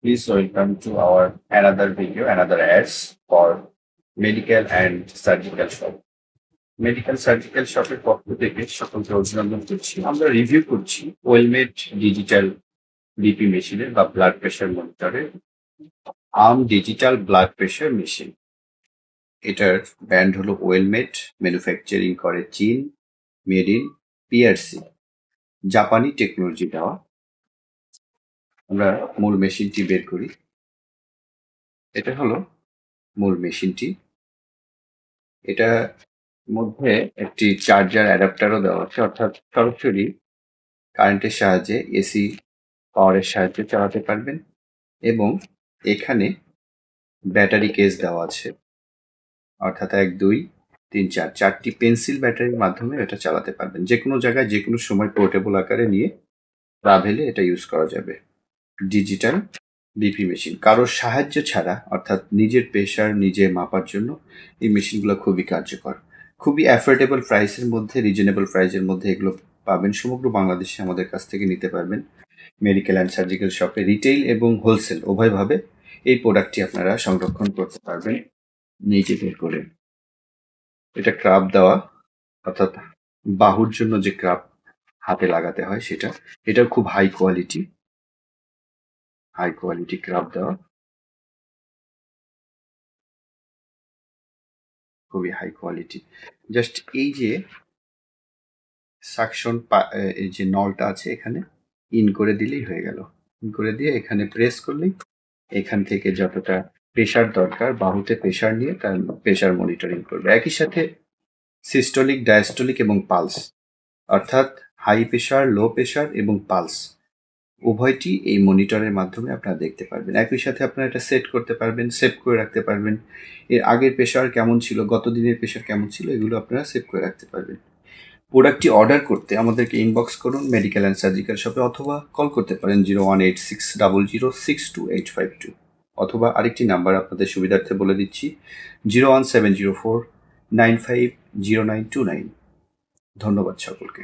Please welcome to our another video, another ads for medical and surgical shop. Medical surgical শপের পক্ষ থেকে সকলকে অভিনন্দন করছি। আমরা রিভিউ করছি ওয়েলমেড ডিজিটাল বিপি মেশিনের বা ব্লাড প্রেশার মনিটরের arm digital blood pressure machine. এটার ব্র্যান্ড হলো ওয়েলমেড, ম্যানুফ্যাকচারিং করে চীন, মেড ইন পিআরসি, জাপানি টেকনোলজি দেওয়া। আমরা মূল মেশিনটি বের করি। এটা হলো মূল মেশিনটি। এটা মধ্যে একটি চার্জার অ্যাডাপ্টারও দেওয়া আছে, অর্থাৎ সরাসরি কারেন্টের সাহায্যে এসি পাওয়ারের সাহায্যে চালাতে পারবেন। এবং এখানে ব্যাটারি কেস দেওয়া আছে, অর্থাৎ 1, 2, 3, 4 চারটি পেন্সিল ব্যাটারির মাধ্যমে এটা চালাতে পারবেন। যে কোনো জায়গায় যে কোনো সময় পোর্টেবল আকারে নিয়ে ট্রাভেলে এটা ইউজ করা যাবে। ডিজিটাল বিপি মেশিন কারোর সাহায্য ছাড়া, অর্থাৎ নিজের প্রেশার নিজে মাপার জন্য এই মেশিনগুলো খুবই কার্যকর। খুবই অ্যাফোর্ডেবল প্রাইসের মধ্যে, রিজনেবল প্রাইসের মধ্যে এগুলো পাবেন। সমগ্র বাংলাদেশে আমাদের কাছ থেকে নিতে পারবেন। মেডিকেল অ্যান্ড সার্জিক্যাল শপে রিটেইল এবং হোলসেল উভয়ভাবে এই প্রোডাক্টটি আপনারা সংরক্ষণ করতে পারবেন নিজে বের করে। এটা ক্রাফট দেওয়া, অর্থাৎ বাহুর জন্য যে ক্রাফট হাতে লাগাতে হয় সেটা। এটা খুব হাই কোয়ালিটি ক্রাফট দেওয়া, খুবই হাই কোয়ালিটি। জাস্ট এই যে সাকশন, এই যে নলটা আছে এখানে ইন করে দিলেই হয়ে গেল। ইন করে দিয়ে এখানে প্রেস করলেই এখান থেকে যতটা প্রেশার দরকার বাহুতে প্রেশার নিয়ে তার প্রেশার মনিটরিং করবে। একই সাথে সিস্টোলিক, ডায়াস্টোলিক এবং পালস, অর্থাৎ হাই প্রেশার, লো প্রেশার এবং পালস উভয়টি এই মনিটরের মাধ্যমে আপনারা দেখতে পারবেন। একই সাথে আপনারা এটা সেট করতে পারবেন, সেভ করে রাখতে পারবেন। এর আগের প্রেশার কেমন ছিল, গত দিনের প্রেশার কেমন ছিল, এগুলো আপনারা সেভ করে রাখতে পারবেন। প্রোডাক্টটি অর্ডার করতে আমাদেরকে ইনবক্স করুন মেডিকেল অ্যান্ড সার্জিক্যাল শপে, অথবা কল করতে পারেন 01860062852, অথবা আরেকটি নাম্বার আপনাদের সুবিধার্থে বলে দিচ্ছি 01704950929। ধন্যবাদ সকলকে।